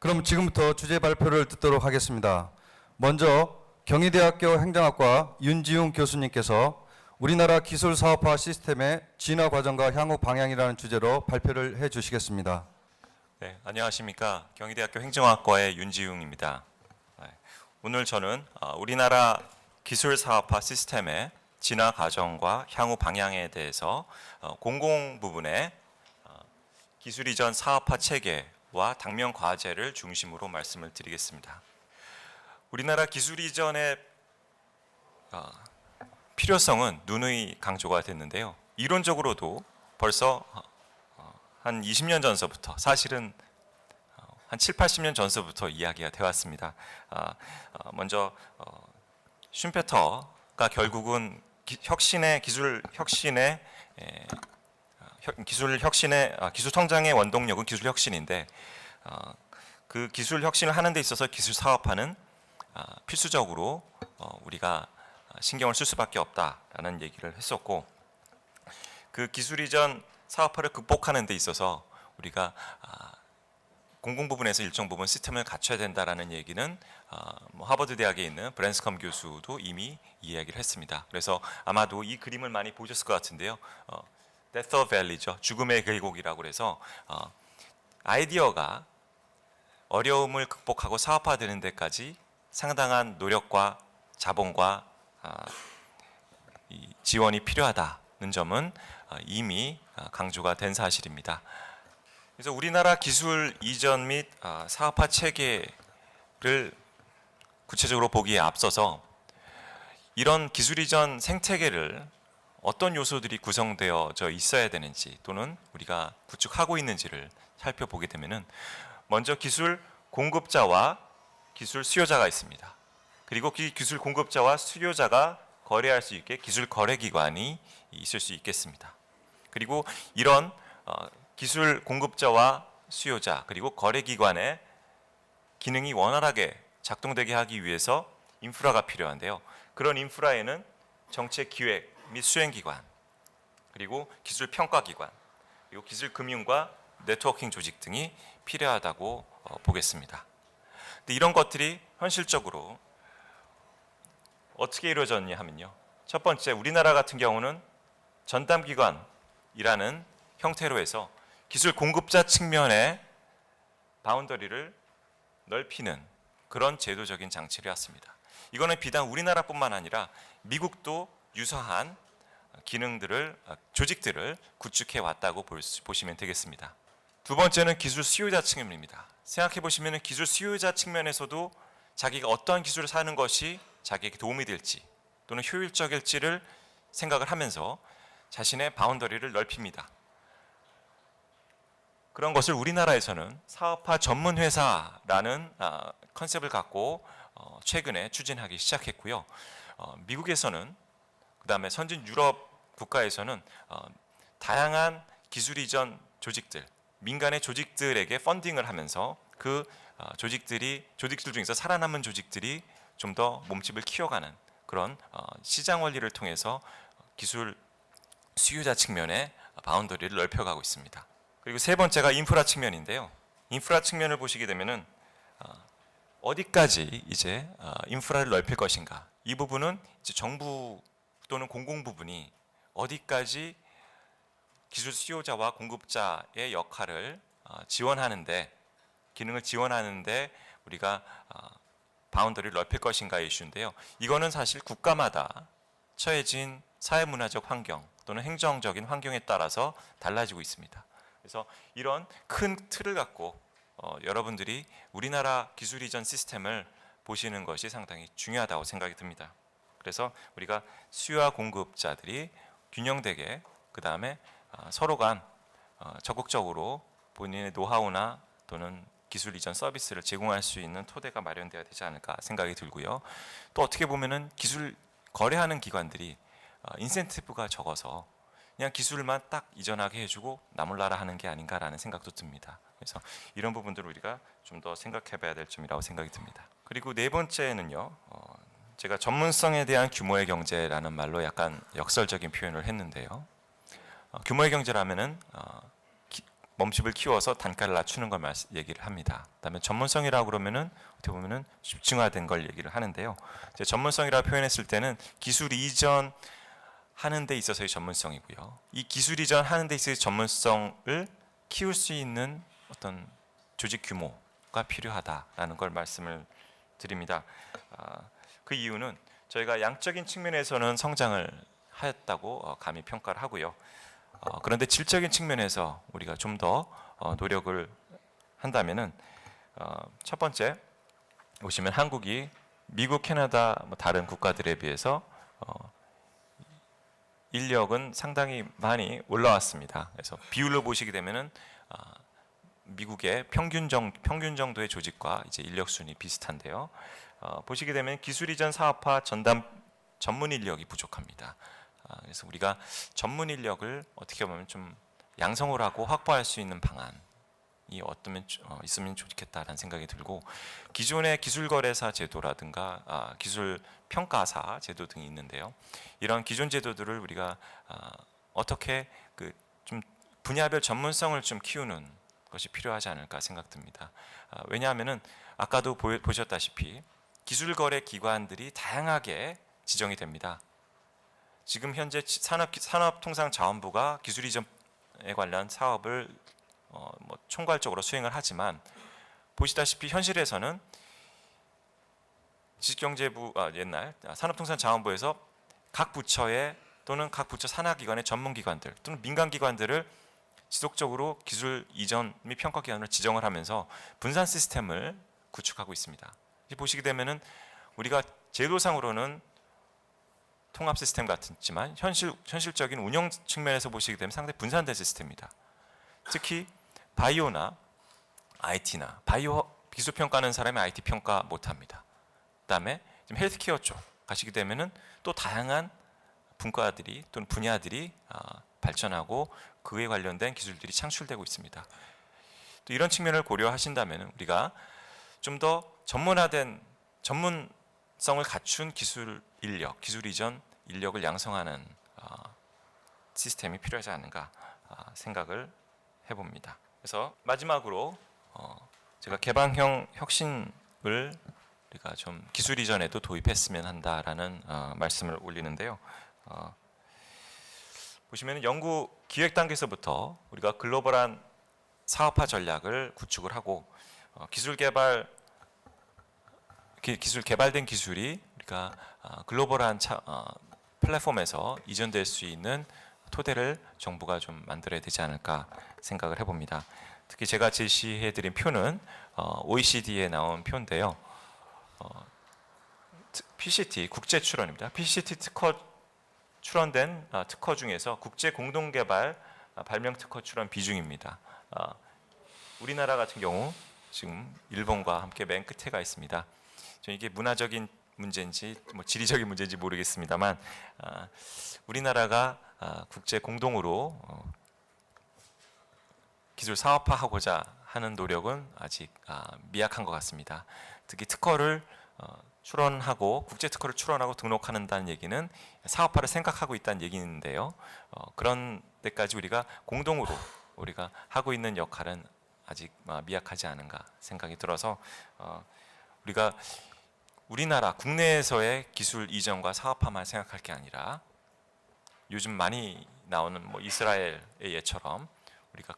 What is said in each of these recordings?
그럼 지금부터 주제 발표를 듣도록 하겠습니다. 먼저 경희대학교 행정학과 윤지웅 교수님께서 우리나라 기술사업화 시스템의 진화 과정과 향후 방향이라는 주제로 발표를 해 주시겠습니다. 네, 안녕하십니까. 경희대학교 행정학과의 윤지웅입니다. 오늘 저는 우리나라 기술사업화 시스템의 진화 과정과 향후 방향에 대해서 공공 부분의 기술 이전 사업화 체계와 당면 과제를 중심으로 말씀을 드리겠습니다. 우리나라 기술 이전의 필요성은 누누이 강조가 됐는데요. 이론적으로도 벌써 한 20년 전서부터, 사실은 한 7, 80년 전서부터 이야기가 되어 왔습니다. 먼저 슌페터가 결국은 기술 성장의 원동력은 기술 혁신인데, 그 기술 혁신을 하는 데 있어서 기술 사업화는 필수적으로 우리가 신경을 쓸 수밖에 없다라는 얘기를 했었고, 그 기술 이전 사업화를 극복하는 데 있어서 우리가 공공 부분에서 일정 부분 시스템을 갖춰야 된다라는 얘기는 하버드 대학에 있는 브랜스컴 교수도 이미 이야기를 했습니다. 그래서 아마도 이 그림을 많이 보셨을 것 같은데요. Death of Valley죠. 죽음의 계곡이라고 그래서 아이디어가 어려움을 극복하고 사업화되는 데까지 상당한 노력과 자본과 이 지원이 필요하다는 점은 이미 강조가 된 사실입니다. 그래서 우리나라 기술 이전 및 사업화 체계를 구체적으로 보기에 앞서서 이런 기술 이전 생태계를 어떤 요소들이 구성되어져 있어야 되는지, 또는 우리가 구축하고 있는지를 살펴보게 되면은, 먼저 기술 공급자와 기술 수요자가 있습니다. 그리고 그 기술 공급자와 수요자가 거래할 수 있게 기술 거래 기관이 있을 수 있겠습니다. 그리고 이런 기술 공급자와 수요자 그리고 거래 기관의 기능이 원활하게 작동되게 하기 위해서 인프라가 필요한데요. 그런 인프라에는 정책 기획 및 수행 기관, 그리고 기술 평가 기관, 그리고 기술 금융과 네트워킹 조직 등이 필요하다고 보겠습니다. 근데 이런 것들이 현실적으로 어떻게 이루어졌냐 하면요. 첫 번째, 우리나라 같은 경우는 전담기관이라는 형태로 해서 기술 공급자 측면의 바운더리를 넓히는 그런 제도적인 장치를 해왔습니다. 이거는 비단 우리나라뿐만 아니라 미국도 유사한 기능들을, 조직들을 구축해 왔다고 보시면 되겠습니다. 두 번째는 기술 수요자 측면입니다. 생각해 보시면 기술 수요자 측면에서도 자기가 어떠한 기술을 사는 것이 자기에게 도움이 될지 또는 효율적일지를 생각을 하면서 자신의 바운더리를 넓힙니다. 그런 것을 우리나라에서는 사업화 전문 회사라는 컨셉을 갖고 최근에 추진하기 시작했고요. 미국에서는, 그다음에 선진 유럽 국가에서는 다양한 기술 이전 조직들, 민간의 조직들에게 펀딩을 하면서 그 조직들 중에서 살아남은 조직들이 좀 더 몸집을 키워가는 그런 시장 원리를 통해서 기술 수요자 측면의 바운더리를 넓혀가고 있습니다. 그리고 세 번째가 인프라 측면인데요. 인프라 측면을 보시게 되면은 어디까지 이제 인프라를 넓힐 것인가, 이 부분은 이제 정부 또는 공공 부분이 어디까지 기술 수요자와 공급자의 역할을 지원하는데, 기능을 지원하는데 우리가 바운더리를 넓힐 것인가의 이슈인데요. 이거는 사실 국가마다 처해진 사회문화적 환경 또는 행정적인 환경에 따라서 달라지고 있습니다. 그래서 이런 큰 틀을 갖고 여러분들이 우리나라 기술 이전 시스템을 보시는 것이 상당히 중요하다고 생각이 듭니다. 그래서 우리가 수요와 공급자들이 균형되게, 그 다음에 서로 간 적극적으로 본인의 노하우나 또는 기술 이전 서비스를 제공할 수 있는 토대가 마련되어야 되지 않을까 생각이 들고요. 또 어떻게 보면은 기술 거래하는 기관들이 인센티브가 적어서 그냥 기술만 딱 이전하게 해주고 나몰라라 하는 게 아닌가라는 생각도 듭니다. 그래서 이런 부분들을 우리가 좀 더 생각해봐야 될 점이라고 생각이 듭니다. 그리고 네 번째는요, 제가 전문성에 대한 규모의 경제라는 말로 약간 역설적인 표현을 했는데요. 규모의 경제라면은 몸집을 키워서 단가를 낮추는 걸 얘기를 합니다. 그다음에 전문성이라고 그러면은 어떻게 보면은 집중화된 걸 얘기를 하는데요. 이제 전문성이라고 표현했을 때는 기술 이전 하는 데 있어서의 전문성이고요. 이 기술 이전 하는 데 있어서의 전문성을 키울 수 있는 어떤 조직 규모가 필요하다라는 걸 말씀을 드립니다. 그 이유는 저희가 양적인 측면에서는 성장을 하였다고 감히 평가를 하고요. 그런데 질적인 측면에서 우리가 좀 더 노력을 한다면은 첫 번째 보시면 한국이 미국, 캐나다 뭐 다른 국가들에 비해서 인력은 상당히 많이 올라왔습니다. 그래서 비율로 보시게 되면은 미국의 평균 정도의 조직과 이제 인력 순이 비슷한데요. 보시게 되면 기술 이전 사업화 전문 인력이 부족합니다. 그래서 우리가 전문 인력을 어떻게 보면 좀 양성을 하고 확보할 수 있는 방안이 있으면 좋겠다라는 생각이 들고, 기존의 기술거래사 제도라든가 기술 평가사 제도 등이 있는데요. 이런 기존 제도들을 우리가 어떻게 좀 분야별 전문성을 좀 키우는 것이 필요하지 않을까 생각됩니다. 왜냐하면은 아까도 보셨다시피 기술거래 기관들이 다양하게 지정이 됩니다. 지금 현재 산업통상자원부가 기술 이전에 관련 사업을 총괄적으로 수행을 하지만, 보시다시피 현실에서는 지식경제부 옛날 산업통상자원부에서 각 부처의 또는 각 부처 산하기관의 전문기관들 또는 민간기관들을 지속적으로 기술 이전 및 평가기관으로 지정을 하면서 분산 시스템을 구축하고 있습니다. 보시게 되면은 우리가 제도상으로는 통합 시스템 같지만 현실적인 운영 측면에서 보시게 되면 상당히 분산된 시스템입니다. 특히 바이오나 IT나 바이오 기술 평가하는 사람이 IT 평가 못합니다. 그다음에 지금 헬스케어 쪽 가시게 되면은 또 다양한 분과들이 또는 분야들이 발전하고 그에 관련된 기술들이 창출되고 있습니다. 또 이런 측면을 고려하신다면 우리가 좀 더 전문화된 전문성을 갖춘 기술 이전 인력을 양성하는 시스템이 필요하지 않은가 생각을 해봅니다. 그래서 마지막으로 제가 개방형 혁신을 우리가 좀 기술 이전에도 도입했으면 한다라는 말씀을 올리는데요. 보시면 연구 기획 단계에서부터 우리가 글로벌한 사업화 전략을 구축을 하고 개발된 기술이 우리가 글로벌한 플랫폼에서 이전될 수 있는 토대를 정부가 좀 만들어야 되지 않을까 생각을 해봅니다. 특히 제가 제시해드린 표는 OECD에 나온 표인데요. PCT 국제 출원입니다. PCT 출원된 특허 중에서 국제 공동개발 발명 특허 출원 비중입니다. 우리나라 같은 경우 지금 일본과 함께 맨 끝에 가 있습니다. 이게 문화적인 문제인지 지리적인 문제인지 모르겠습니다만 우리나라가 국제 공동으로 기술 사업화하고자 하는 노력은 아직 미약한 것 같습니다. 특히 특허를 출원하고 국제 특허를 출원하고 등록한다는 얘기는 사업화를 생각하고 있다는 얘기인데요. 그런 데까지 우리가 공동으로 우리가 하고 있는 역할은 아직 미약하지 않은가 생각이 들어서 우리가 우리나라 국내에서의 기술 이전과 사업화만 생각할 게 아니라 요즘 많이 나오는 이스라엘의 예처럼 우리가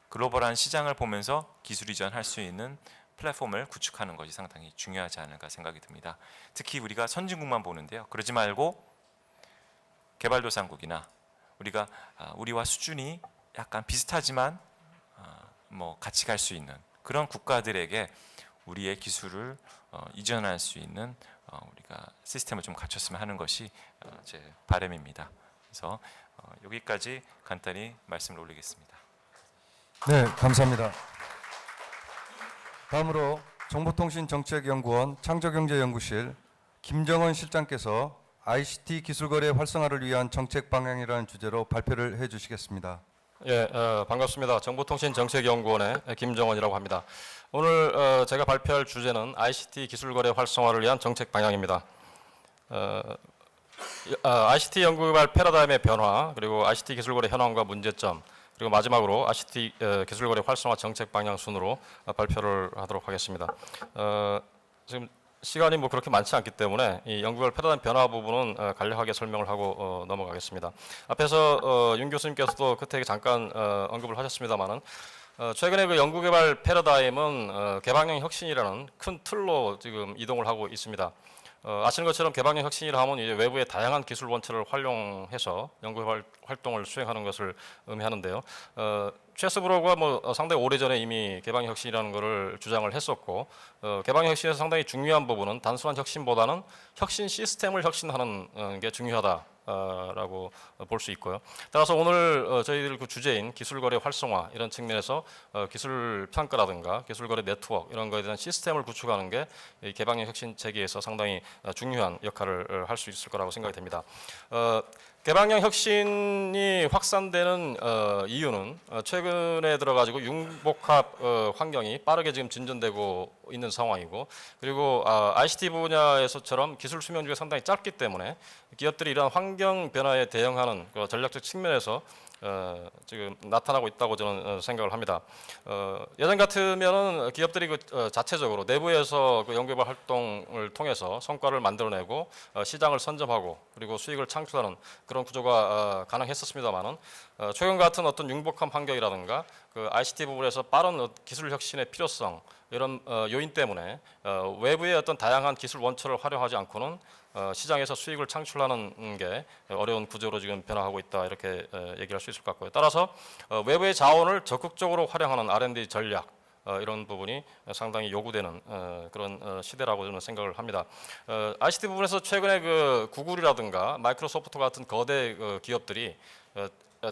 글로벌한 시장을 보면서 기술 이전할 수 있는 플랫폼을 구축하는 것이 상당히 중요하지 않을까 생각이 듭니다. 특히 우리가 선진국만 보는데요. 그러지 말고 개발도상국이나 우리와 수준이 약간 비슷하지만 같이 갈 수 있는 그런 국가들에게 우리의 기술을 이전할 수 있는 우리가 시스템을 좀 갖췄으면 하는 것이 제 바람입니다. 그래서 여기까지 간단히 말씀을 올리겠습니다. 네, 감사합니다. 다음으로 정보통신정책연구원 창조경제연구실 김정원 실장께서 ICT 기술거래 활성화를 위한 정책 방향이라는 주제로 발표를 해주시겠습니다. 예, 반갑습니다. 정보통신정책연구원의 김정원이라고 합니다. 오늘 제가 발표할 주제는 ICT 기술거래 활성화를 위한 정책 방향입니다. ICT 연구개발 패러다임의 변화, 그리고 ICT 기술거래 현황과 문제점, 그리고 마지막으로 ICT 기술거래 활성화 정책 방향 순으로 발표를 하도록 하겠습니다. 지금 시간이 뭐 그렇게 많지 않기 때문에 이 연구개발 패러다임 변화 부분은 간략하게 설명을 하고 넘어가겠습니다. 앞에서 윤 교수님께서도 끝에 잠깐 언급을 하셨습니다만은 최근에 그 연구개발 패러다임은 개방형 혁신이라는 큰 틀로 지금 이동을 하고 있습니다. 아시는 것처럼 개방형 혁신이라 하면 이제 외부의 다양한 기술 원천을 활용해서 연구개발 활동을 수행하는 것을 의미하는데요. 최스브로가 뭐 상당히 오래전에 이미 개방형 혁신이라는 것을 주장을 했었고, 개방형 혁신에서 상당히 중요한 부분은 단순한 혁신보다는 혁신 시스템을 혁신하는 게 중요하다. 라고 볼 수 있고요. 따라서 오늘 저희들 그 주제인 기술거래 활성화 이런 측면에서 기술 평가라든가 기술거래 네트워크 이런 거에 대한 시스템을 구축하는 게 이 개방형 혁신 체계에서 상당히 중요한 역할을 할 수 있을 거라고 생각이 됩니다. 개방형 혁신이 확산되는 이유는 최근에 들어가지고 융복합 환경이 빠르게 지금 진전되고 있는 상황이고, 그리고 ICT 분야에서처럼 기술 수명주기가 상당히 짧기 때문에 기업들이 이러한 환경 변화에 대응하는 그 전략적 측면에서 지금 나타나고 있다고 저는 생각을 합니다. 예전 같으면은 기업들이 그 자체적으로 내부에서 그 연구개발 활동을 통해서 성과를 만들어내고 시장을 선점하고 그리고 수익을 창출하는 그런 구조가 가능했었습니다만은 최근 같은 어떤 융복합 환경이라든가 그 ICT 부분에서 빠른 기술 혁신의 필요성 이런 요인 때문에 외부의 어떤 다양한 기술 원천을 활용하지 않고는 시장에서 수익을 창출하는 게 어려운 구조로 지금 변화하고 있다 이렇게 얘기할 수 있을 것 같고요. 따라서 외부의 자원을 적극적으로 활용하는 R&D 전략 이런 부분이 상당히 요구되는 그런 시대라고 저는 생각을 합니다. ICT 부분에서 최근에 그 구글이라든가 마이크로소프트 같은 거대 기업들이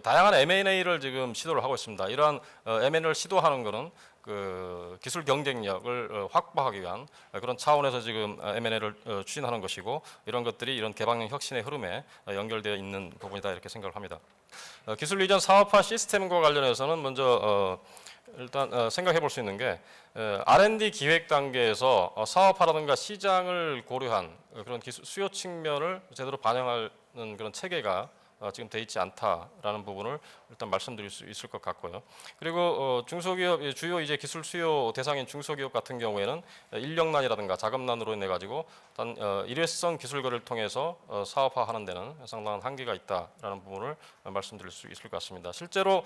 다양한 M&A를 지금 시도를 하고 있습니다. 이러한 M&A를 시도하는 것은 그 기술 경쟁력을 확보하기 위한 그런 차원에서 지금 M&A를 추진하는 것이고, 이런 것들이 이런 개방형 혁신의 흐름에 연결되어 있는 부분이다 이렇게 생각을 합니다. 기술 이전 사업화 시스템과 관련해서는 먼저 일단 생각해 볼 수 있는 게 R&D 기획 단계에서 사업화라든가 시장을 고려한 그런 기술 수요 측면을 제대로 반영하는 그런 체계가 지금 돼 있지 않다라는 부분을 일단 말씀드릴 수 있을 것 같고요. 그리고 중소기업 주요 이제 기술 수요 대상인 중소기업 같은 경우에는 인력난이라든가 자금난으로 인해 가지고 단 일회성 기술거래를 통해서 사업화하는 데는 상당한 한계가 있다라는 부분을 말씀드릴 수 있을 것 같습니다. 실제로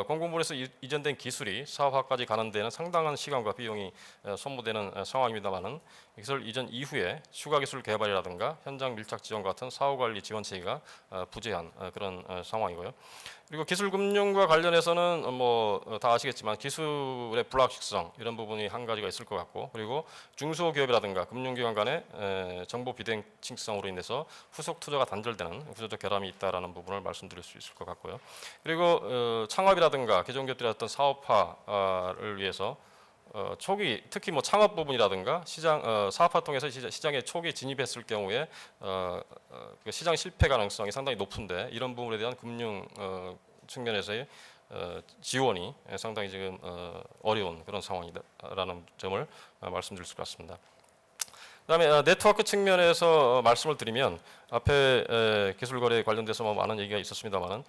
공공부에서 이전된 기술이 사업화까지 가는 데는 상당한 시간과 비용이 소모되는 상황입니다만은 기술 이전 이후에 추가 기술 개발이라든가 현장 밀착 지원 같은 사후관리 지원 체계가 부재한 그런 상황이고요. 그리고 기술 금융과 관련해서는 뭐 다 아시겠지만 기술의 불확실성 이런 부분이 한 가지가 있을 것 같고, 그리고 중소기업이라든가 금융기관 간의 정보 비대칭성으로 인해서 후속 투자가 단절되는 구조적 결함이 있다라는 부분을 말씀드릴 수 있을 것 같고요. 그리고 창업이라든가 기존 기업들의 어떤 사업화를 위해서 초기 특히 뭐 창업 부분이라든가 시장 사업화 통해서 시장에 초기 진입했을 경우에 그 시장 실패 가능성이 상당히 높은데, 이런 부분에 대한 금융 측면에서의 지원이 상당히 지금 어려운 그런 상황이다라는 점을 말씀드릴 수 있습니다. 그다음에 네트워크 측면에서 말씀을 드리면 앞에 기술거래 관련돼서 뭐 많은 얘기가 있었습니다만은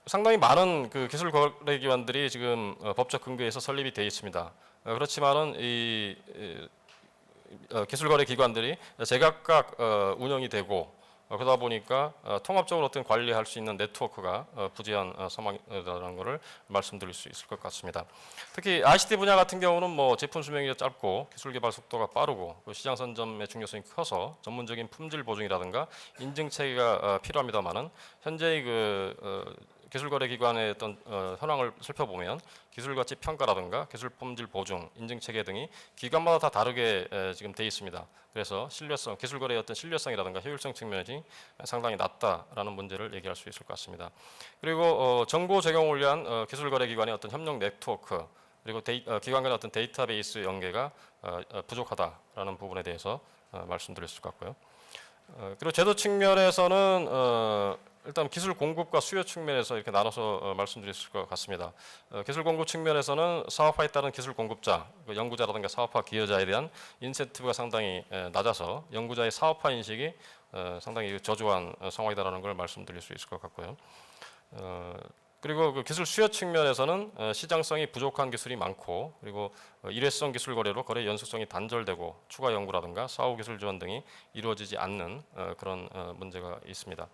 상당히 많은 그 기술거래 기관들이 지금 법적 근거에서 설립이 되어 있습니다. 그렇지만은 이 기술거래 기관들이 제각각 운영이 되고 그러다 보니까 통합적으로 어떤 관리할 수 있는 네트워크가 부재한 상황이라는 것을 말씀드릴 수 있을 것 같습니다. 특히 ICT 분야 같은 경우는 뭐 제품 수명이 짧고 기술 개발 속도가 빠르고 시장 선점의 중요성이 커서 전문적인 품질 보증이라든가 인증 체계가 필요합니다만은 현재의 그 기술거래 기관의 어떤 현황을 살펴보면 기술 가치 평가라든가 기술 품질 보증, 인증 체계 등이 기관마다 다 다르게 지금 돼 있습니다. 그래서 신뢰성, 기술거래의 어떤 신뢰성이라든가 효율성 측면이 상당히 낮다라는 문제를 얘기할 수 있을 것 같습니다. 그리고 정보 제공을 위한 기술거래 기관의 어떤 협력 네트워크, 그리고 기관 간의 어떤 데이터베이스 연계가 부족하다라는 부분에 대해서 말씀드릴 수 있을 것 같고요. 그리고 제도 측면에서는 일단 기술 공급과 수요 측면에서 이렇게 나눠서 말씀드릴 것 같습니다. 기술 공급 측면에서는 사업화에 따른 기술 공급자, 연구자라든가 사업화 기여자에 대한 인센티브가 상당히 낮아서 연구자의 사업화 인식이 상당히 저조한 상황이다라는 걸 말씀드릴 수 있을 것 같고요. 그리고 그 기술 수요 측면에서는 시장성이 부족한 기술이 많고, 그리고 일회성 기술 거래로 거래 연속성이 단절되고 추가 연구라든가 사후 기술 지원 등이 이루어지지 않는 그런 문제가 있습니다.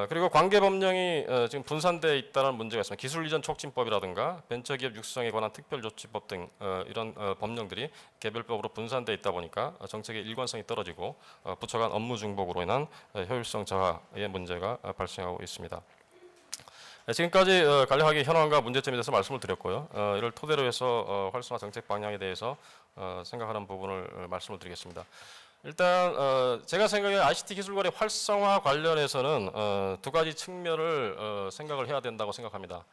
그리고 관계 법령이 지금 분산되어 있다는 문제가 있습니다. 기술 이전 촉진법이라든가 벤처기업 육성에 관한 특별조치법 등 이런 법령들이 개별법으로 분산되어 있다 보니까 정책의 일관성이 떨어지고 부처 간 업무 중복으로 인한 효율성 저하의 문제가 발생하고 있습니다. 지금까지 간략하게 현황과 문제점에 대해서 말씀을 드렸고요. 이를 토대로 해서 활성화 정책 방향에 대해서 생각하는 부분을 말씀을 드리겠습니다. 일단 제가 생각에 ICT 기술거래 활성화 관련해서는 두 가지 측면을 생각을 해야 된다고 생각합니다.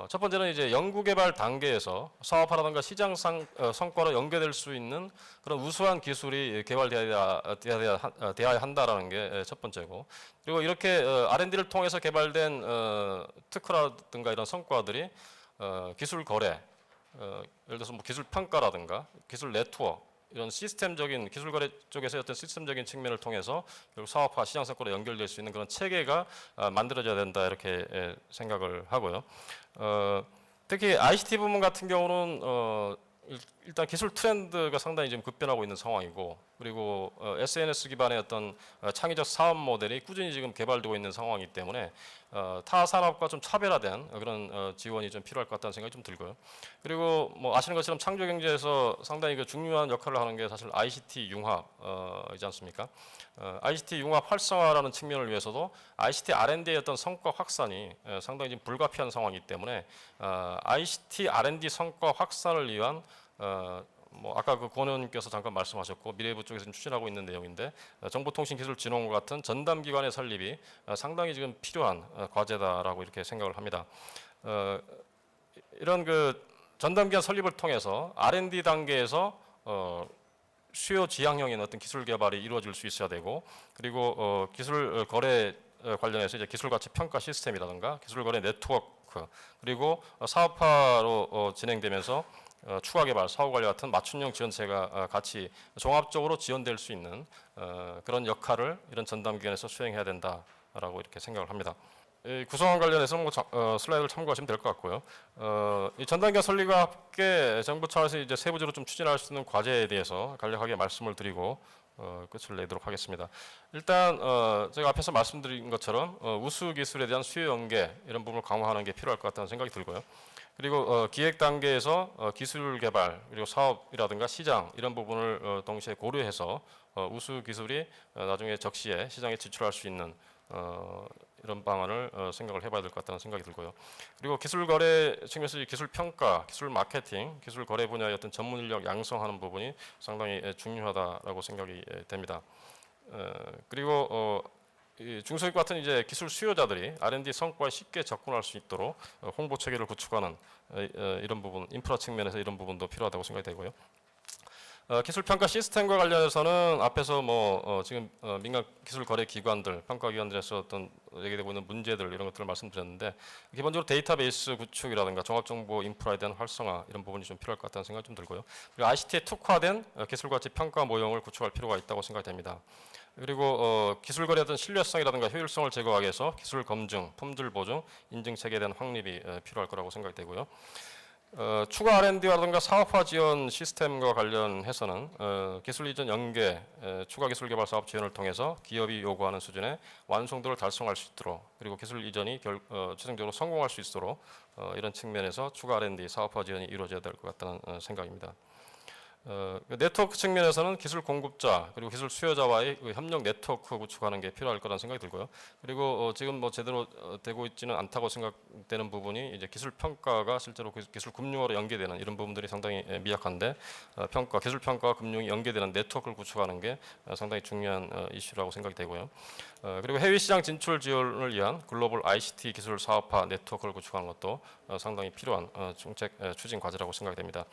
첫 번째는 이제 연구개발 단계에서 사업화라든가 시장상 성과로 연계될 수 있는 그런 우수한 기술이 개발되어야 한다라는 게 첫 번째고, 그리고 이렇게 R&D를 통해서 개발된 특허라든가 이런 성과들이 기술 거래, 예를 들어서 뭐 기술 평가라든가 기술 네트워크 이런 시스템적인 기술 거래 쪽에서 어떤 시스템적인 측면을 통해서 결국 사업화 시장 성과로 연결될 수 있는 그런 체계가 만들어져야 된다 이렇게 생각을 하고요. 특히 ICT 부문 같은 경우는 일단 기술 트렌드가 상당히 지금 급변하고 있는 상황이고, 그리고 SNS 기반의 어떤 창의적 사업 모델이 꾸준히 지금 개발되고 있는 상황이기 때문에 타 산업과 좀 차별화된 그런 지원이 좀 필요할 것 같다는 생각이 좀 들고요. 그리고 뭐 아시는 것처럼 창조 경제에서 상당히 그 중요한 역할을 하는 게 사실 ICT 융합이지 않습니까? ICT 융합 활성화라는 측면을 위해서도 ICT R&D의 어떤 성과 확산이 상당히 지금 불가피한 상황이기 때문에 ICT R&D 성과 확산을 위한 뭐 아까 그 권 의원님께서 잠깐 말씀하셨고 미래부 쪽에서 지금 추진하고 있는 내용인데 정보통신기술진흥원 같은 전담기관의 설립이 상당히 지금 필요한 과제다라고 이렇게 생각을 합니다. 이런 그 전담기관 설립을 통해서 R&D 단계에서 수요 지향형인 어떤 기술 개발이 이루어질 수 있어야 되고, 그리고 기술 거래 관련해서 이제 기술 가치 평가 시스템이라든가 기술 거래 네트워크, 그리고 사업화로 진행되면서 추가 개발, 사후 관리 같은 맞춤형 지원체가 같이 종합적으로 지원될 수 있는 그런 역할을 이런 전담기관에서 수행해야 된다라고 이렇게 생각을 합니다. 이 구성원 관련해서 뭐 슬라이드를 참고하시면 될 것 같고요. 이 전담기관 설립과 함께 정부 차원에서 이제 세부적으로 좀 추진할 수 있는 과제에 대해서 간략하게 말씀을 드리고 끝을 내도록 하겠습니다. 일단 제가 앞에서 말씀드린 것처럼 우수 기술에 대한 수요 연계 이런 부분을 강화하는 게 필요할 것 같다는 생각이 들고요. 그리고 기획 단계에서 기술 개발 그리고 사업이라든가 시장 이런 부분을 동시에 고려해서 우수 기술이 나중에 적시에 시장에 진출할 수 있는 이런 방안을 생각을 해봐야 될 것 같다는 생각이 들고요. 그리고 기술 거래 측면에서 기술 평가, 기술 마케팅, 기술 거래 분야의 어떤 전문 인력 양성하는 부분이 상당히 중요하다라고 생각이 됩니다. 그리고 중소기업 같은 이제 기술 수요자들이 R&D 성과에 쉽게 접근할 수 있도록 홍보 체계를 구축하는 이런 부분, 인프라 측면에서 이런 부분도 필요하다고 생각이 되고요. 기술 평가 시스템과 관련해서는 앞에서 지금 민간 기술 거래 기관들, 평가 기관들에서 어떤 얘기되고 있는 문제들 이런 것들을 말씀드렸는데, 기본적으로 데이터베이스 구축이라든가 종합 정보 인프라에 대한 활성화 이런 부분이 좀 필요할 것 같다는 생각이 좀 들고요. 그리고 ICT에 특화된 기술 가치 평가 모형을 구축할 필요가 있다고 생각됩니다. 그리고 기술 거래의 어떤 신뢰성이라든가 효율성을 제고하기 위해서 기술 검증, 품질 보증, 인증 체계에 대한 확립이 필요할 거라고 생각이 되고요. 추가 R&D라든가 사업화 지원 시스템과 관련해서는 기술 이전 연계, 추가 기술 개발 사업 지원을 통해서 기업이 요구하는 수준의 완성도를 달성할 수 있도록, 그리고 기술 이전이 최종적으로 성공할 수 있도록 이런 측면에서 추가 R&D 사업화 지원이 이루어져야 될 것 같다는 생각입니다. 네트워크 측면에서는 기술 공급자 그리고 기술 수요자와의 협력 네트워크 구축하는 게 필요할 거라는 생각이 들고요. 그리고 지금 뭐 제대로 되고 있지는 않다고 생각되는 부분이 이제 기술 평가가 실제로 기술 금융화로 연계되는 이런 부분들이 상당히 미약한데, 기술 평가와 금융이 연계되는 네트워크를 구축하는 게 상당히 중요한 이슈라고 생각이 되고요. 그리고 해외 시장 진출 지원을 위한 글로벌 ICT 기술 사업화 네트워크를 구축하는 것도 상당히 필요한 정책 추진 과제라고 생각이 됩니다.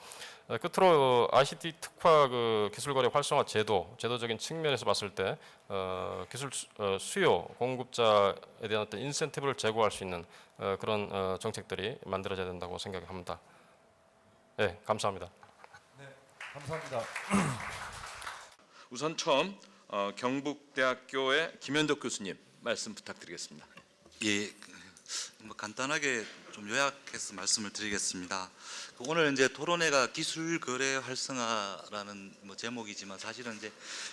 끝으로 ICT ICT 특화 그 기술거래 활성화 제도적인 측면에서 봤을 때 기술 수요 공급자에 대한 어떤 인센티브를 제고할 수 있는 그런 정책들이 만들어져야 된다고 생각합니다. 네, 감사합니다. 감사합니다. 우선 처음 경북대학교의 김현덕 교수님 말씀 부탁드리겠습니다. 예, 뭐 간단하게 좀 요약해서 말씀을 드리겠습니다. 오늘 이제 토론회가 기술 거래 활성화라는 뭐 제목이지만 사실은 이제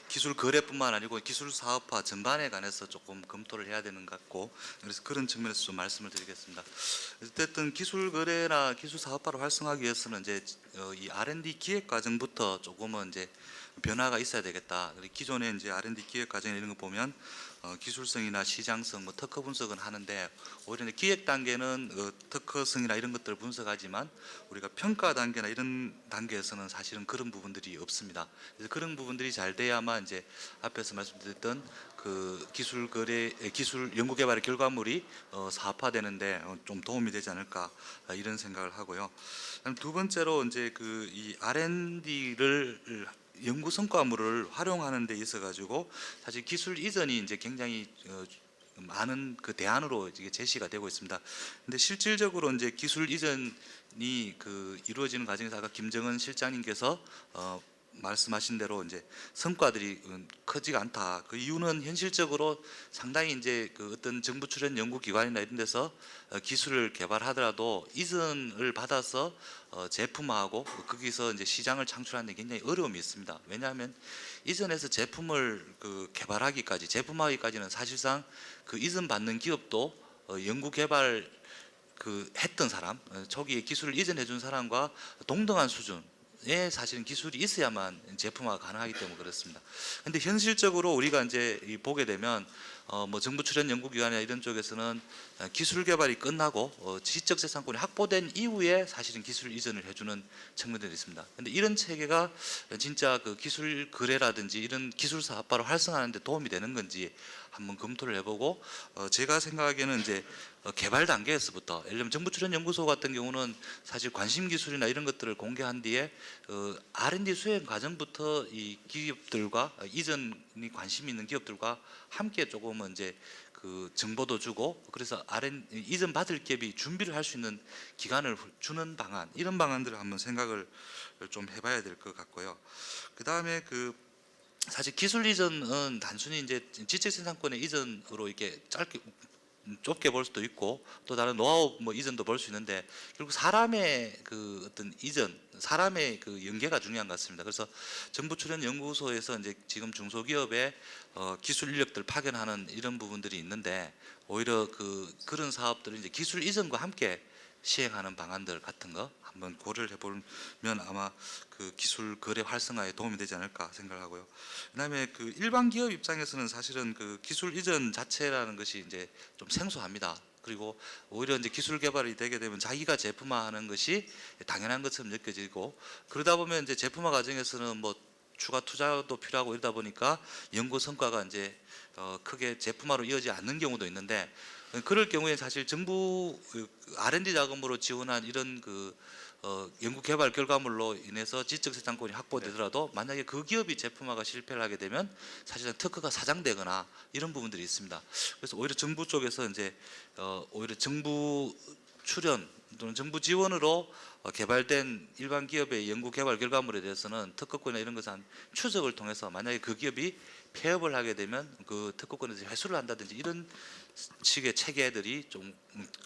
기술 거래뿐만 아니고 기술 사업화 전반에 관해서 조금 검토를 해야 되는 것 같고, 그래서 그런 측면에서 좀 말씀을 드리겠습니다. 어쨌든 기술 거래나 기술 사업화를 활성화하기 위해서는 이제 이 R&D 기획 과정부터 조금은 이제 변화가 있어야 되겠다. 기존에 이제 R&D 기획 과정 이런 거 보면 기술성이나 시장성, 뭐 특허 분석은 하는데 오히려 이제 기획 단계는 특허성이나 이런 것들을 분석하지만 우리가 평가 단계나 이런 단계에서는 사실은 그런 부분들이 없습니다. 그래서 그런 부분들이 잘 돼야만 이제 앞에서 말씀드렸던 그 기술 거래, 기술 연구 개발의 결과물이 사업화되는데 좀 도움이 되지 않을까 이런 생각을 하고요. 두 번째로 이제 그 이 R&D를 연구 성과물을 활용하는 데 있어 가지고 사실 기술 이전이 이제 굉장히 많은 그 대안으로 이게 제시가 되고 있습니다. 근데 실질적으로 이제 기술 이전이 그 이루어지는 과정에서 아까 김정은 실장님께서 말씀하신 대로 이제 성과들이 크지가 않다. 그 이유는 현실적으로 상당히 이제 그 어떤 정부 출연 연구기관이나 이런 데서 기술을 개발하더라도 이전을 받아서 제품화하고 거기서 이제 시장을 창출하는 데 굉장히 어려움이 있습니다. 왜냐하면 이전에서 제품을 그 개발하기까지 제품화하기까지는 사실상 그 이전 받는 기업도 연구 개발 그 했던 사람, 초기에 기술을 이전해 준 사람과 동등한 수준. 예, 사실은 기술이 있어야만 제품화가 가능하기 때문에 그렇습니다. 근데 현실적으로 우리가 이제 보게 되면 뭐 정부 출연 연구기관이나 이런 쪽에서는 기술 개발이 끝나고 지적재산권이 확보된 이후에 사실은 기술 이전을 해주는 측면들이 있습니다. 근데 이런 체계가 진짜 그 기술 거래라든지 이런 기술 사업화를 활성화하는 데 도움이 되는 건지 한번 검토를 해보고 제가 생각하기에는 이제 개발 단계에서부터 예를 들면 정부 출연 연구소 같은 경우는 사실 관심 기술이나 이런 것들을 공개한 뒤에 R&D 수행 과정부터 이 기업들과 이전이 관심 있는 기업들과 함께 조금은 이제 그 정보도 주고 그래서 이전 받을 기업이 준비를 할 수 있는 기간을 주는 방안, 이런 방안들을 한번 생각을 좀 해봐야 될 것 같고요. 그 다음에 그 사실 기술 이전은 단순히 이제 지적생산권의 이전으로 이렇게 좁게 볼 수도 있고 또 다른 노하우 뭐 이전도 볼 수 있는데 결국 사람의 그 어떤 이전, 사람의 그 연계가 중요한 것 같습니다. 그래서 정부 출연 연구소에서 이제 지금 중소기업의 기술 인력들 파견하는 이런 부분들이 있는데 오히려 그런 사업들을 이제 기술 이전과 함께 시행하는 방안들 같은 거 한번 고려를 해보면 아마 그 기술 거래 활성화에 도움이 되지 않을까 생각하고요. 그다음에 그 일반 기업 입장에서는 사실은 그 기술 이전 자체라는 것이 이제 좀 생소합니다. 그리고 오히려 이제 기술 개발이 되게 되면 자기가 제품화하는 것이 당연한 것처럼 느껴지고 그러다 보면 이제 제품화 과정에서는 뭐 추가 투자도 필요하고 이러다 보니까 연구 성과가 이제 크게 제품화로 이어지지 않는 경우도 있는데 그럴 경우에 사실 정부 R&D 자금으로 지원한 이런 그 연구 개발 결과물로 인해서 지적재산권이 확보되더라도 만약에 그 기업이 제품화가 실패를 하게 되면 사실은 특허가 사장되거나 이런 부분들이 있습니다. 그래서 오히려 정부 쪽에서 이제 오히려 정부 출연 또는 정부 지원으로 개발된 일반 기업의 연구 개발 결과물에 대해서는 특허권이나 이런 것은 추적을 통해서 만약에 그 기업이 폐업을 하게 되면 그 특허권에서 회수를 한다든지 이런 식의 체계들이 좀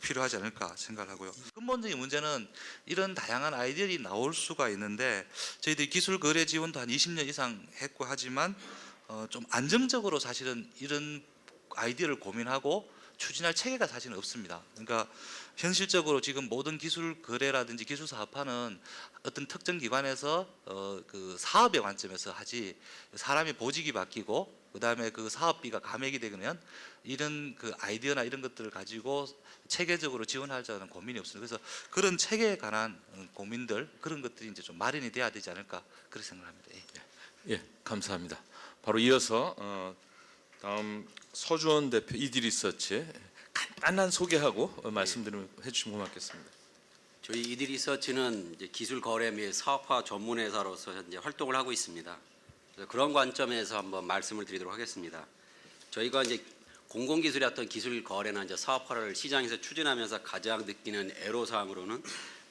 필요하지 않을까 생각을 하고요. 근본적인 문제는 이런 다양한 아이디어들이 나올 수가 있는데 저희들이 기술 거래 지원도 한 20년 이상 했고 하지만 좀 안정적으로 사실은 이런 아이디어를 고민하고 추진할 체계가 사실은 없습니다. 그러니까 현실적으로 지금 모든 기술 거래라든지 기술 사업화는 어떤 특정 기관에서 그 사업의 관점에서 하지 사람의 보직이 바뀌고 그다음에 그 사업비가 감액이 되면 이런 그 아이디어나 이런 것들을 가지고 체계적으로 지원하자는 고민이 없습니다. 그래서 그런 체계에 관한 고민들 그런 것들이 이제 좀 마련이 돼야 되지 않을까 그렇게 생각합니다. 예, 감사합니다. 바로 이어서 다음 서주원 대표 이디 리서치 간단한 소개하고 말씀드리면 해주시면 고맙겠습니다. 저희 이디리서치는 이제 기술 거래 및 사업화 전문 회사로서 현재 활동을 하고 있습니다. 그래서 그런 관점에서 한번 말씀을 드리도록 하겠습니다. 저희가 이제 공공기술의 어떤 기술 거래나 이제 사업화를 시장에서 추진하면서 가장 느끼는 애로사항으로는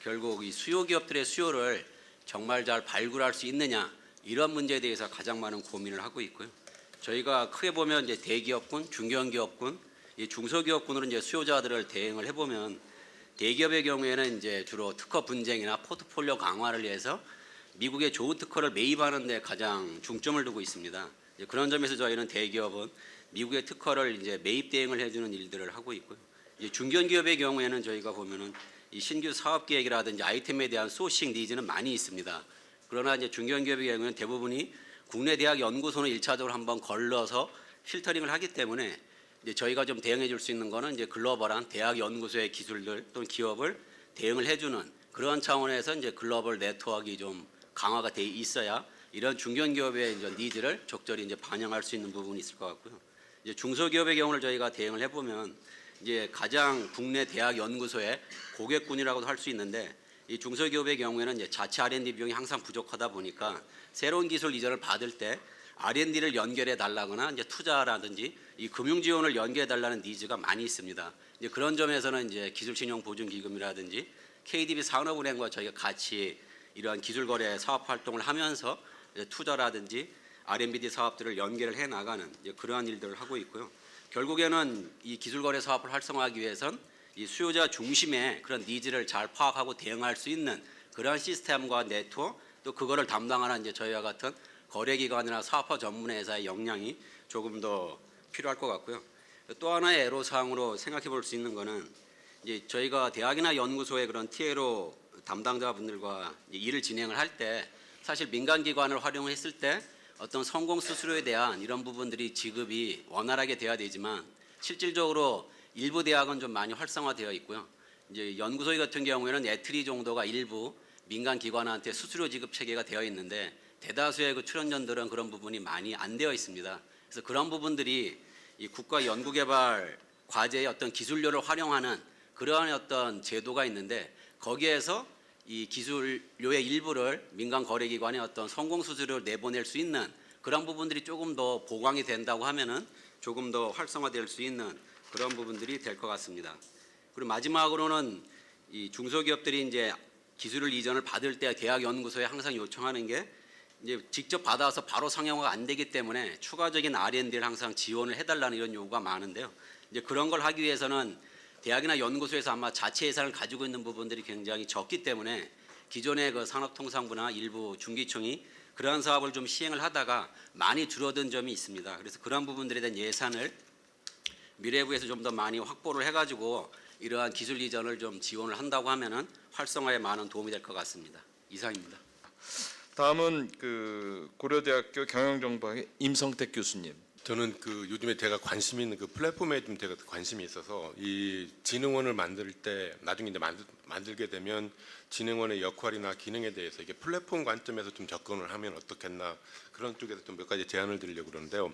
결국 이 수요 기업들의 수요를 정말 잘 발굴할 수 있느냐 이런 문제에 대해서 가장 많은 고민을 하고 있고요. 저희가 크게 보면 이제 대기업군, 중견기업군, 이 중소기업군으로 이제 수요자들을 대응을 해보면 대기업의 경우에는 이제 주로 특허 분쟁이나 포트폴리오 강화를 위해서 미국의 좋은 특허를 매입하는 데 가장 중점을 두고 있습니다. 이제 그런 점에서 저희는 대기업은 미국의 특허를 이제 매입 대응을 해주는 일들을 하고 있고요. 이제 중견기업의 경우에는 저희가 보면은 이 신규 사업 계획이라든지 아이템에 대한 소싱 니즈는 많이 있습니다. 그러나 이제 중견기업의 경우에는 대부분이 국내 대학 연구소는 1차적으로 한번 걸러서 필터링을 하기 때문에 이제 저희가 좀 대응해 줄 수 있는 거는 이제 글로벌한 대학 연구소의 기술들 또는 기업을 대응을 해주는 그런 차원에서 이제 글로벌 네트워크가 좀 강화가 돼 있어야 이런 중견기업의 이제 니즈를 적절히 이제 반영할 수 있는 부분이 있을 것 같고요. 이제 중소기업의 경우를 저희가 대응을 해보면 이제 가장 국내 대학 연구소의 고객군이라고도 할 수 있는데 이 중소기업의 경우에는 이제 자체 R&D 비용이 항상 부족하다 보니까 새로운 기술 이전을 받을 때 R&D를 연결해 달라거나 이제 투자라든지 이 금융 지원을 연결해 달라는 니즈가 많이 있습니다. 이제 그런 점에서는 이제 기술신용보증기금이라든지 KDB 산업은행과 저희가 같이 이러한 기술 거래 사업 활동을 하면서 이제 투자라든지 R&D 사업들을 연결을 해 나가는 이제 그러한 일들을 하고 있고요. 결국에는 이 기술 거래 사업을 활성화하기 위해선 이 수요자 중심의 그런 니즈를 잘 파악하고 대응할 수 있는 그러한 시스템과 네트워크 또 그거를 담당하는 이제 저희와 같은 거래기관이나 사업화 전문회사의 역량이 조금 더 필요할 것 같고요. 또 하나의 애로사항으로 생각해 볼 수 있는 거는 이제 저희가 대학이나 연구소의 그런 TLO 담당자분들과 일을 진행을 할 때 사실 민간기관을 활용했을 때 어떤 성공 수수료에 대한 이런 부분들이 지급이 원활하게 돼야 되지만 실질적으로 일부 대학은 좀 많이 활성화되어 있고요. 이제 연구소의 같은 경우에는 애트리 정도가 일부 민간 기관한테 수수료 지급 체계가 되어 있는데 대다수의 그 출연전들은 그런 부분이 많이 안 되어 있습니다. 그래서 그런 부분들이 이 국가 연구개발 과제의 어떤 기술료를 활용하는 그러한 어떤 제도가 있는데 거기에서 이 기술료의 일부를 민간 거래기관의 어떤 성공 수수료를 내보낼 수 있는 그런 부분들이 조금 더 보강이 된다고 하면은 조금 더 활성화될 수 있는 그런 부분들이 될 것 같습니다. 그리고 마지막으로는 이 중소기업들이 이제 기술을 이전을 받을 때 대학 연구소에 항상 요청하는 게 이제 직접 받아서 바로 상용화가 안 되기 때문에 추가적인 R&D를 항상 지원을 해달라는 이런 요구가 많은데요. 이제 그런 걸 하기 위해서는 대학이나 연구소에서 아마 자체 예산을 가지고 있는 부분들이 굉장히 적기 때문에 기존의 그 산업통상부나 일부 중기청이 그러한 사업을 좀 시행을 하다가 많이 줄어든 점이 있습니다. 그래서 그러한 부분들에 대한 예산을 미래부에서 좀 더 많이 확보를 해가지고 이러한 기술 이전을 좀 지원을 한다고 하면은 활성화에 많은 도움이 될 것 같습니다. 이상입니다. 다음은 그 고려대학교 경영정보학의 임성택 교수님. 저는 그 요즘에 제가 관심 있는 그 플랫폼에 좀 제가 관심이 있어서 이 진흥원을 만들 때 나중에 이제 만들게 되면 진흥원의 역할이나 기능에 대해서 이게 플랫폼 관점에서 좀 접근을 하면 어떻겠나 그런 쪽에서 좀 몇 가지 제안을 드리려고 그러는데요.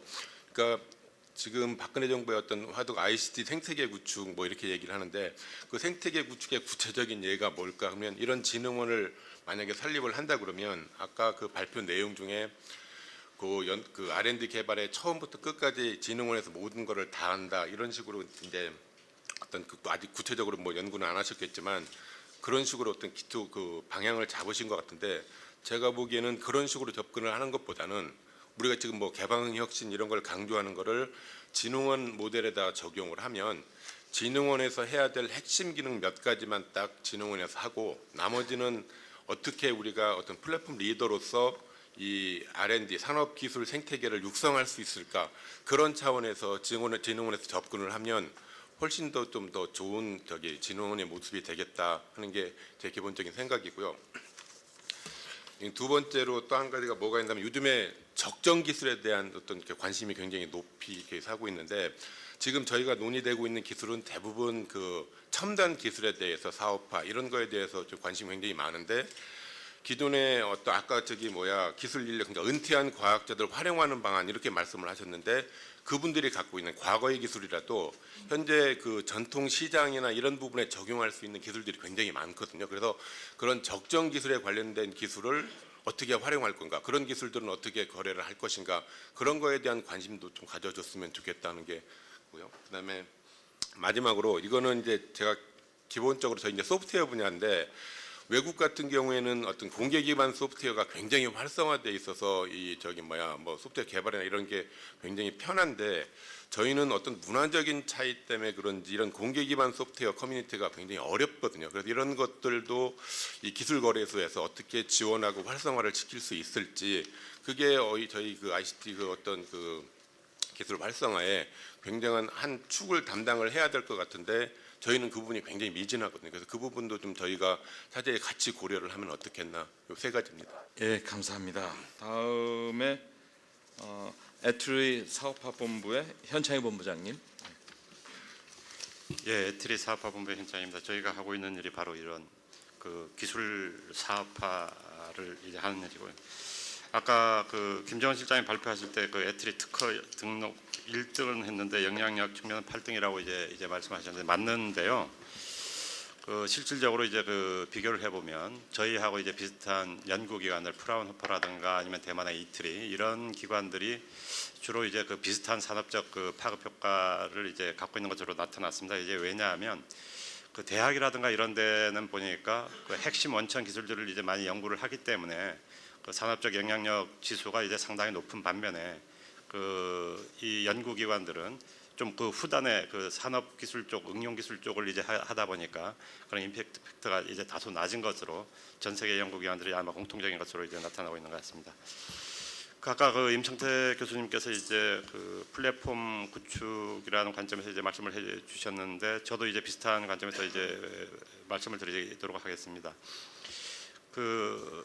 그러니까 지금 박근혜 정부의 어떤 화두 ICT 생태계 구축 뭐 이렇게 얘기를 하는데 그 생태계 구축의 구체적인 예가 뭘까 하면 이런 진흥원을 만약에 설립을 한다 그러면 아까 그 발표 내용 중에 그 R&D 개발에 처음부터 끝까지 진흥원에서 모든 거를 다 한다 이런 식으로 이제 어떤 그 아직 구체적으로 뭐 연구는 안 하셨겠지만 그런 식으로 어떤 기초 그 방향을 잡으신 것 같은데 제가 보기에는 그런 식으로 접근을 하는 것보다는 우리가 지금 뭐 개방혁신 이런 걸 강조하는 거를 진흥원 모델에다 적용을 하면 진흥원에서 해야 될 핵심 기능 몇 가지만 딱 진흥원에서 하고 나머지는 어떻게 우리가 어떤 플랫폼 리더로서 이 R&D 산업기술 생태계를 육성할 수 있을까 그런 차원에서 진흥원에서 접근을 하면 훨씬 더 좀 더 좋은 진흥원의 모습이 되겠다 하는 게 제 기본적인 생각이고요. 두 번째로 또 한 가지가 뭐가 있냐면 요즘에 적정 기술에 대한 어떤 관심이 굉장히 높이 사고 있는데 지금 저희가 논의되고 있는 기술은 대부분 그 첨단 기술에 대해서 사업화 이런 거에 대해서 좀 관심이 굉장히 많은데 기존에 어떤 아까 기술 인력 그러니까 은퇴한 과학자들 활용하는 방안 이렇게 말씀을 하셨는데 그분들이 갖고 있는 과거의 기술이라도 현재 그 전통 시장이나 이런 부분에 적용할 수 있는 기술들이 굉장히 많거든요. 그래서 그런 적정 기술에 관련된 기술을 어떻게 활용할 건가, 그런 기술들은 어떻게 거래를 할 것인가, 그런 거에 대한 관심도 좀 가져줬으면 좋겠다는 게고요. 그다음에 마지막으로 이거는 이제 제가 기본적으로 저희 이제 소프트웨어 분야인데 외국 같은 경우에는 어떤 공개 기반 소프트웨어가 굉장히 활성화돼 있어서 이 뭐 소프트웨어 개발이나 이런 게 굉장히 편한데 저희는 어떤 문화적인 차이 때문에 그런지 이런 공개 기반 소프트웨어 커뮤니티가 굉장히 어렵거든요. 그래서 이런 것들도 이 기술 거래소에서 어떻게 지원하고 활성화를 시킬 수 있을지, 그게 저희 그 ICT 그 어떤 그 기술 활성화에 굉장한 한 축을 담당을 해야 될 것 같은데 저희는 그 부분이 굉장히 미진하거든요. 그래서 그 부분도 좀 저희가 차제에 같이 고려를 하면 어떻겠나, 요 세 가지입니다. 예, 감사합니다. 다음에 에트리 사업화본부의 현창희 본부장님. 예, 에트리 사업화본부 현장입니다. 저희가 하고 있는 일이 바로 이런 그 기술 사업화를 이제 하는 일이고요. 아까 그 김정은 실장이 발표하실 때 그 에트리 특허 등록 1등은 했는데 영향력 측면은 8등이라고 이제 말씀하셨는데 맞는데요. 그 실질적으로 이제 그 비교를 해보면 저희하고 이제 비슷한 연구기관들 프라운호퍼라든가 아니면 대만의 이트리 이런 기관들이 주로 이제 그 비슷한 산업적 그 파급 효과를 이제 갖고 있는 것으로 나타났습니다. 이제 왜냐하면 그 대학이라든가 이런 데는 보니까 그 핵심 원천 기술들을 이제 많이 연구를 하기 때문에 그 산업적 영향력 지수가 이제 상당히 높은 반면에 그 이 연구기관들은 좀 그 후단에 그 산업 기술 쪽, 응용 기술 쪽을 이제 하다 보니까 그런 임팩트 팩터가 이제 다소 낮은 것으로 전 세계 연구기관들이 아마 공통적인 것으로 이제 나타나고 있는 것 같습니다. 아까 그 임성태 교수님께서 이제 그 플랫폼 구축이라는 관점에서 이제 말씀을 해주셨는데 저도 이제 비슷한 관점에서 이제 말씀을 드리도록 하겠습니다. 그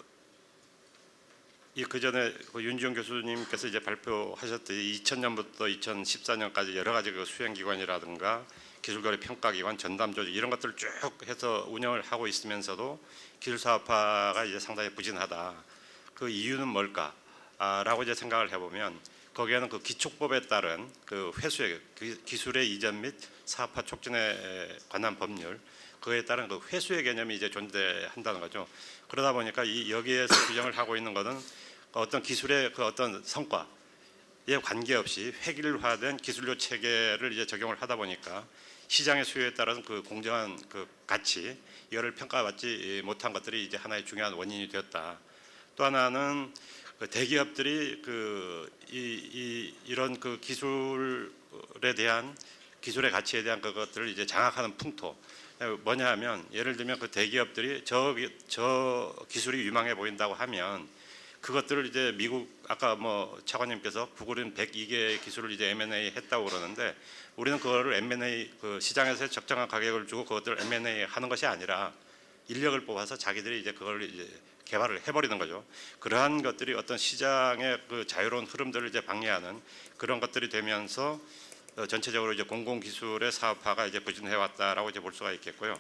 전에 그 윤지용 교수님께서 이제 발표하셨듯이 2000년부터 2014년까지 여러 가지 그 수행기관이라든가 기술거래 평가기관, 전담조직 이런 것들을 쭉 해서 운영을 하고 있으면서도 기술사업화가 이제 상당히 부진하다. 그 이유는 뭘까? 라고 이제 생각을 해보면 거기에는 그 기촉법에 따른 그 회수의 기술의 이전 및 사업화 촉진에 관한 법률, 그에 따른 그 회수의 개념이 이제 존재한다는 거죠. 그러다 보니까 여기에서 규정을 하고 있는 것은 어떤 기술의 그 어떤 성과에 관계없이 획일화된 기술료 체계를 이제 적용을 하다 보니까 시장의 수요에 따른 그 공정한 그 가치 이거를 평가받지 못한 것들이 이제 하나의 중요한 원인이 되었다. 또 하나는 그 대기업들이 이런 그 기술에 대한 기술의 가치에 대한 그것들을 이제 장악하는 풍토. 뭐냐 하면 예를 들면 그 대기업들이 저 기술이 유망해 보인다고 하면 그것들을 이제 미국 아까 뭐 차관님께서 구글은 102개 기술을 이제 M&A 했다고 그러는데 우리는 그거를 M&A 그 시장에서 적정한 가격을 주고 그것들을 M&A 하는 것이 아니라 인력을 뽑아서 자기들이 이제 그걸 이제 개발을 해버리는 거죠. 그러한 것들이 어떤 시장의 그 자유로운 흐름들을 이제 방해하는 그런 것들이 되면서 전체적으로 이제 공공기술의 사업화가 이제 부진해 왔다라고 이제 볼 수가 있겠고요.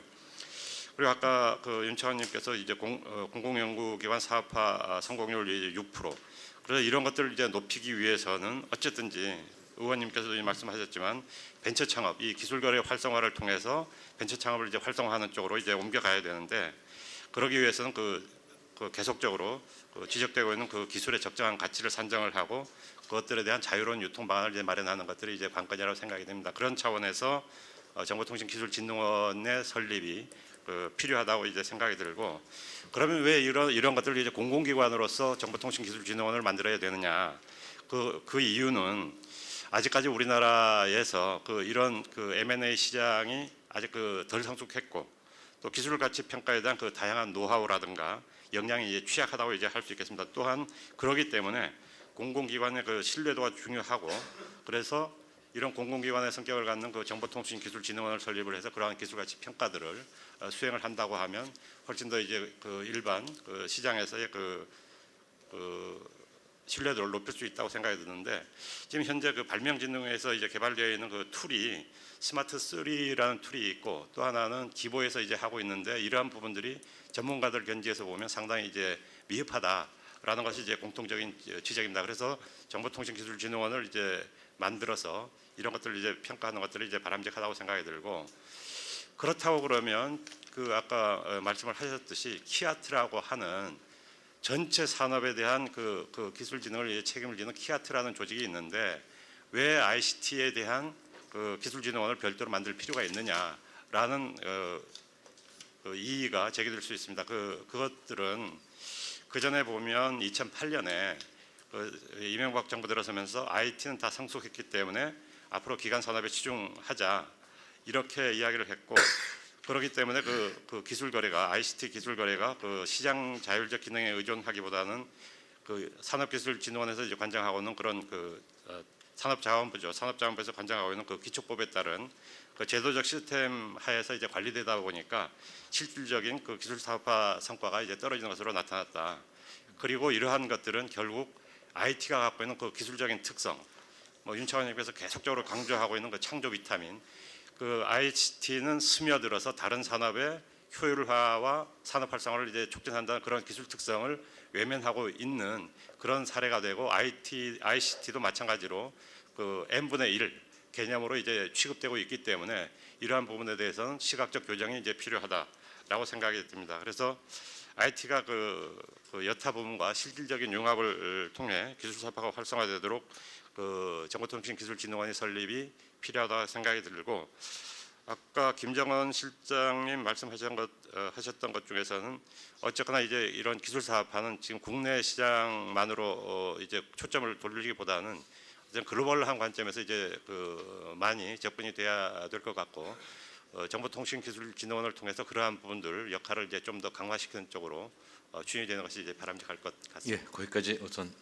그리고 아까 그 윤 차관님께서 이제 공공연구기관 사업화 성공률 이제 6%. 그래서 이런 것들을 이제 높이기 위해서는 어쨌든지 의원님께서도 말씀하셨지만 벤처 창업, 이 기술거래 활성화를 통해서 벤처 창업을 이제 활성화하는 쪽으로 이제 옮겨가야 되는데 그러기 위해서는 계속적으로 지적되고 있는 그 기술의 적정한 가치를 산정을 하고 그것들에 대한 자유로운 유통 방안을 이제 마련하는 것들이 이제 관건이라고 생각이 됩니다. 그런 차원에서 정보통신기술진흥원의 설립이 필요하다고 이제 생각이 들고 그러면 왜 이런 것들을 이제 공공기관으로서 정보통신기술진흥원을 만들어야 되느냐? 그 이유는 아직까지 우리나라에서 이런 M&A 시장이 아직 덜 성숙했고 또 기술 가치 평가에 대한 그 다양한 노하우라든가 역량이 이제 취약하다고 이제 할 수 있겠습니다. 또한 그러기 때문에 공공기관의 그 신뢰도가 중요하고 그래서 이런 공공기관의 성격을 갖는 그 정보통신기술진흥원을 설립을 해서 그러한 기술가치 평가들을 수행을 한다고 하면 훨씬 더 이제 일반 시장에서의 신뢰도를 높일 수 있다고 생각이 드는데 지금 현재 발명진흥회에서 이제 개발되어 있는 그 툴이 스마트 3라는 툴이 있고 또 하나는 기보에서 이제 하고 있는데 이러한 부분들이 전문가들 견지에서 보면 상당히 이제 미흡하다라는 것이 이제 공통적인 지적입니다. 그래서 정보통신기술진흥원을 이제 만들어서 이런 것들을 이제 평가하는 것들이 이제 바람직하다고 생각이 들고, 그렇다고 그러면 그 아까 말씀을 하셨듯이 키아트라고 하는 전체 산업에 대한 그 기술 진흥을 책임을 지는 키아트라는 조직이 있는데 왜 ICT에 대한 그 기술진흥원을 별도로 만들 필요가 있느냐라는 그 이의가 제기될 수 있습니다. 그것들은 그 전에 보면 2008년에 이명박 정부 들어서면서 IT는 다 성숙했기 때문에 앞으로 기간 산업에 치중하자 이렇게 이야기를 했고, 그렇기 때문에 그 기술 거래가 ICT 기술 거래가 그 시장 자율적 기능에 의존하기보다는 그 산업기술진흥원에서 이제 관장하고 있는 그런 산업자원부죠. 산업자원부에서 관장하고 있는 그 기초법에 따른 그 제도적 시스템 하에서 이제 관리되다 보니까 실질적인 그 기술 사업화 성과가 이제 떨어지는 것으로 나타났다. 그리고 이러한 것들은 결국 IT가 갖고 있는 그 기술적인 특성, 윤 차관님께서 계속적으로 강조하고 있는 그 창조 비타민, 그 ICT는 스며들어서 다른 산업의 효율화와 산업 활성화를 이제 촉진한다는 그런 기술 특성을 외면하고 있는 그런 사례가 되고, ICT도 마찬가지로 그 n분의 1 개념으로 이제 취급되고 있기 때문에 이러한 부분에 대해서는 시각적 교정이 이제 필요하다라고 생각이 듭니다. 그래서 IT가 그 여타 부분과 실질적인 융합을 통해 기술 사업화가 활성화되도록 그 정보통신기술진흥원의 설립이 필요하다 생각이 들고, 아까 김정은 실장님 말씀하셨던 것 중에서는 어쨌거나 이제 이런 기술 사업화는 지금 국내 시장만으로 이제 초점을 돌리기보다는 글로벌한 관점에서 이제 많이 접근이 돼야 될 것 같고, 정보통신기술진흥원을 통해서 그러한 부분들 역할을 이제 좀 더 강화시키는 쪽으로 추진이 되는 것이 이제 바람직할 것 같습니다. 예, 거기까지 우선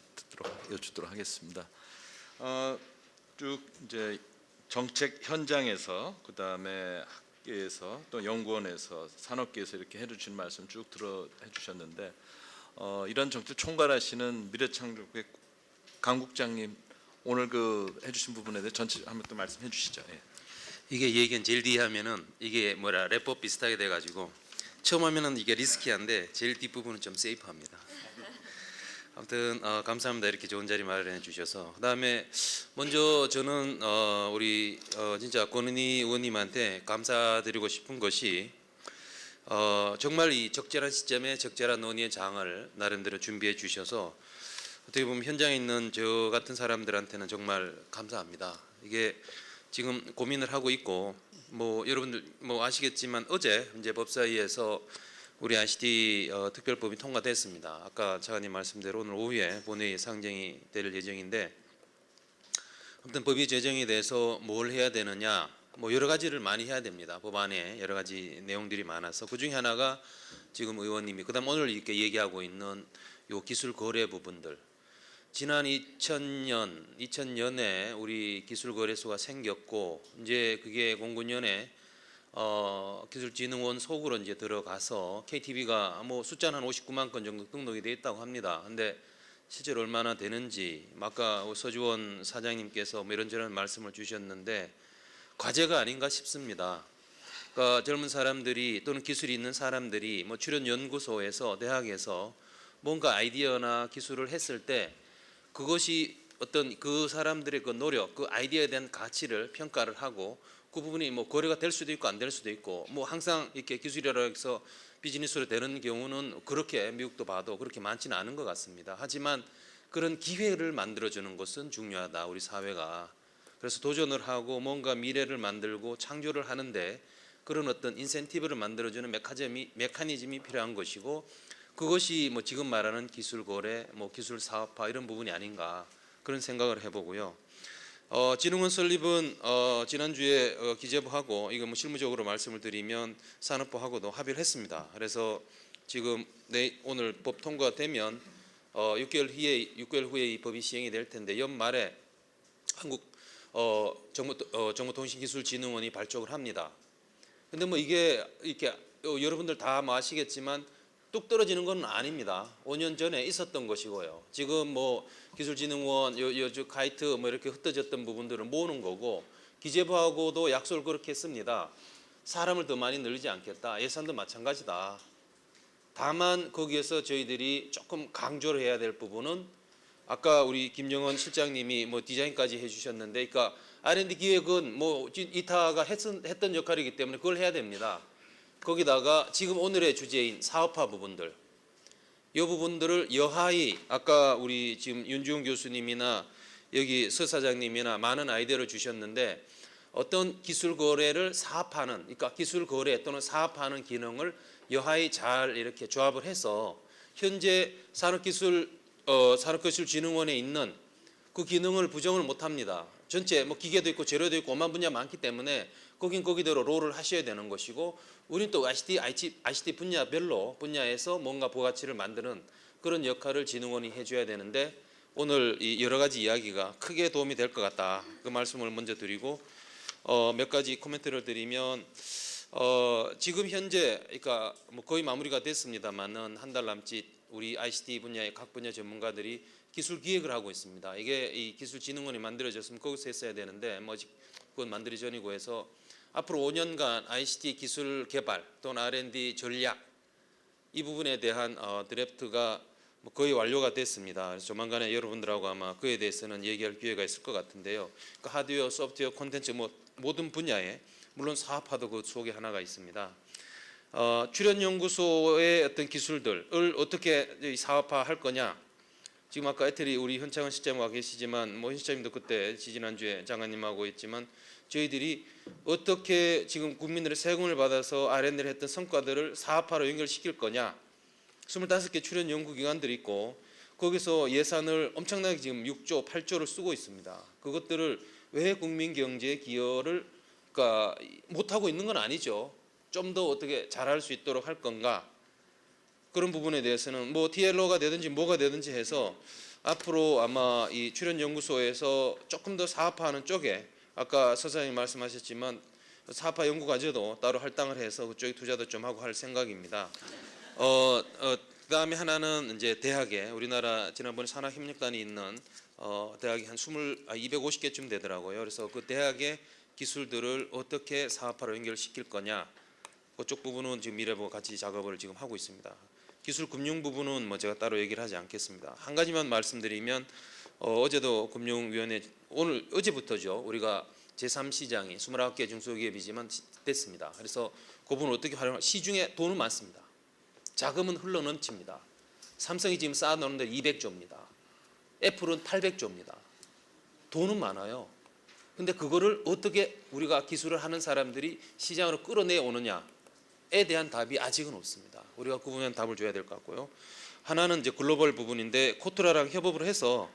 여쭙도록 하겠습니다. 쭉 이제 정책 현장에서, 그다음에 학계에서, 또 연구원에서, 산업계에서 이렇게 해주신 말씀 쭉 해주셨는데, 이런 정책 총괄하시는 미래창조국의 강 국장님, 오늘 해주신 부분에 대해 전체 한번 또 말씀해 주시죠. 예. 이게 얘기는 제일 뒤하면은 이게 래퍼 비슷하게 돼가지고 처음 하면은 이게 리스키한데 제일 뒷부분은 좀 세이프합니다. 아무튼 감사합니다. 이렇게 좋은 자리 마련해 주셔서. 그다음에 먼저 저는 우리 진짜 권은희 의원님한테 감사드리고 싶은 것이 정말 이 적절한 시점에 적절한 논의의 장을 나름대로 준비해 주셔서 어떻게 보면 현장에 있는 저 같은 사람들한테는 정말 감사합니다. 이게 지금 고민을 하고 있고, 여러분들 아시겠지만 어제 이제 법사위에서 우리 ICT 특별법이 통과됐습니다. 아까 차관님 말씀대로 오늘 오후에 본회의에 상정이 될 예정인데, 아무튼 법이 제정에 대해서 뭘 해야 되느냐, 여러 가지를 많이 해야 됩니다. 법안에 여러 가지 내용들이 많아서 그 중에 하나가 지금 의원님이 그다음 오늘 이렇게 얘기하고 있는 요 기술 거래 부분들. 지난 2000년에 우리 기술거래소가 생겼고, 이제 그게 09년에 기술진흥원 속으로 이제 들어가서 KTV가 숫자는 한 59만 건 정도 등록이 되어 있다고 합니다. 근데 실제로 얼마나 되는지 아까 서주원 사장님께서 이런저런 말씀을 주셨는데 과제가 아닌가 싶습니다. 그러니까 젊은 사람들이 또는 기술이 있는 사람들이 출연 연구소에서 대학에서 뭔가 아이디어나 기술을 했을 때 그것이 어떤 그 사람들의 그 노력, 그 아이디어에 대한 가치를 평가를 하고 그 부분이 거래가 될 수도 있고 안 될 수도 있고 항상 이렇게 기술이라고 해서 비즈니스로 되는 경우는 그렇게 미국도 봐도 그렇게 많지는 않은 것 같습니다. 하지만 그런 기회를 만들어주는 것은 중요하다, 우리 사회가. 그래서 도전을 하고 뭔가 미래를 만들고 창조를 하는데 그런 어떤 인센티브를 만들어주는 메커니즘이 필요한 것이고, 그것이 지금 말하는 기술 거래, 기술 사업화 이런 부분이 아닌가 그런 생각을 해보고요. 진흥원 설립은 지난주에 기재부하고 이거 실무적으로 말씀을 드리면 산업부하고도 합의를 했습니다. 그래서 지금 오늘 법 통과되면 6개월 후에 이 법이 시행이 될 텐데 연말에 한국 정보통신기술진흥원이 발족을 합니다. 근데 이게 이렇게 여러분들 다 아시겠지만 뚝 떨어지는 건 아닙니다. 5년 전에 있었던 것이고요. 지금 기술진흥원, 가이트 이렇게 흩어졌던 부분들을 모으는 거고, 기재부하고도 약속을 그렇게 했습니다. 사람을 더 많이 늘리지 않겠다. 예산도 마찬가지다. 다만 거기에서 저희들이 조금 강조를 해야 될 부분은 아까 우리 김정원 실장님이 뭐 디자인까지 해주셨는데, 그러니까 R&D 기획은 뭐 이타가 했던 역할이기 때문에 그걸 해야 됩니다. 거기다가 지금 오늘의 주제인 사업화 부분들, 이 부분들을 여하이 아까 우리 지금 윤지웅 교수님이나 여기 서 사장님이나 많은 아이디어를 주셨는데, 어떤 기술 거래를 사업하는, 그러니까 기술 거래 또는 사업하는 기능을 여하이 잘 이렇게 조합을 해서 현재 산업기술진흥원에 있는 그 기능을 부정을 못합니다. 전체 뭐 기계도 있고 재료도 있고 오만 분야 많기 때문에 거긴 거기대로 롤을 하셔야 되는 것이고, 우리는 또 ICT 분야에서 뭔가 부가치를 만드는 그런 역할을 진흥원이 해줘야 되는데, 오늘 이 여러 가지 이야기가 크게 도움이 될 것 같다, 그 말씀을 먼저 드리고, 몇 가지 코멘트를 드리면, 지금 현재 그러니까 뭐 거의 마무리가 됐습니다만은 한 달 남짓 우리 ICT 분야의 각 분야 전문가들이 기술 기획을 하고 있습니다. 이게 이 기술진흥원이 만들어졌으면 거기서 했어야 되는데 뭐 아직 그건 만들기 전이고 해서 앞으로 5년간 ICT 기술 개발 또는 R&D 전략 이 부분에 대한 드래프트가 뭐 거의 완료가 됐습니다. 그래서 조만간에 여러분들하고 아마 그에 대해서는 얘기할 기회가 있을 것 같은데요. 그 하드웨어, 소프트웨어, 콘텐츠 뭐 모든 분야에 물론 사업화도 그 속에 하나가 있습니다. 출연연구소의 어떤 기술들을 어떻게 사업화할 거냐. 지금 아까 애틀이 우리 현창원 실장님 와 계시지만 뭐 현 실장님도 그때 지난주에 장관님하고 있지만 저희들이 어떻게 지금 국민들의 세금을 받아서 R&D를 했던 성과들을 사업화로 연결시킬 거냐. 25개 출연 연구기관들이 있고 거기서 예산을 엄청나게 지금 6조, 8조를 쓰고 있습니다. 그것들을 왜 국민 경제에 기여를 그러니까 못하고 있는 건 아니죠. 좀 더 어떻게 잘할 수 있도록 할 건가. 그런 부분에 대해서는 뭐 TLO가 되든지 뭐가 되든지 해서 앞으로 아마 이 출연연구소에서 조금 더 사업화하는 쪽에 아까 서사장님 말씀하셨지만 사업화 연구과제도 따로 할당을 해서 그쪽에 투자도 좀 하고 할 생각입니다. 그다음에 하나는 이제 대학에 우리나라 지난번에 산학협력단이 있는 대학이 한 250개쯤 되더라고요. 그래서 그 대학의 기술들을 어떻게 사업화로 연결시킬 거냐. 그쪽 부분은 지금 미래부가 같이 작업을 지금 하고 있습니다. 기술 금융 부분은 뭐 제가 따로 얘기를 하지 않겠습니다. 한 가지만 말씀드리면 어제도 금융위원회 어제부터죠. 우리가 제3시장이 29개 중소기업이지만 됐습니다. 그래서 그 부분 어떻게 활용할 시중에 돈은 많습니다. 자금은 흘러넘칩니다. 삼성이 지금 쌓아놓은 데 200조입니다. 애플은 800조입니다. 돈은 많아요. 근데 그거를 어떻게 우리가 기술을 하는 사람들이 시장으로 끌어내 오느냐에 대한 답이 아직은 없습니다. 우리가 그 부분에 답을 줘야 될 것 같고요. 하나는 이제 글로벌 부분인데 코트라랑 협업을 해서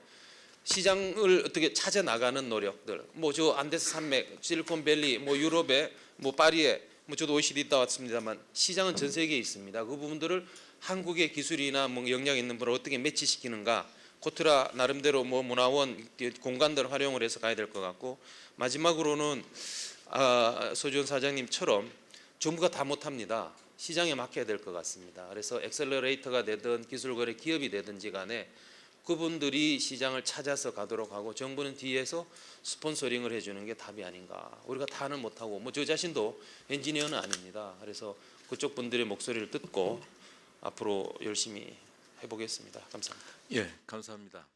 시장을 어떻게 찾아 나가는 노력들. 뭐 저 안데스 산맥, 실리콘밸리, 뭐 유럽에, 뭐 파리에, 뭐 저도 OECD 있다 왔습니다만 시장은 전 세계에 있습니다. 그 부분들을 한국의 기술이나 뭐 역량 있는 분을 어떻게 매치시키는가. 코트라 나름대로 뭐 문화원 공간들 활용을 해서 가야 될 것 같고, 마지막으로는 서주원 사장님처럼 정부가 다 못합니다. 시장에 맡겨야 될 것 같습니다. 그래서 엑셀러레이터가 되든 기술거래 기업이 되든지 간에 그분들이 시장을 찾아서 가도록 하고 정부는 뒤에서 스폰서링을 해주는 게 답이 아닌가. 우리가 다는 못하고 뭐 저 자신도 엔지니어는 아닙니다. 그래서 그쪽 분들의 목소리를 듣고 앞으로 열심히 해보겠습니다. 감사합니다. 예, 감사합니다.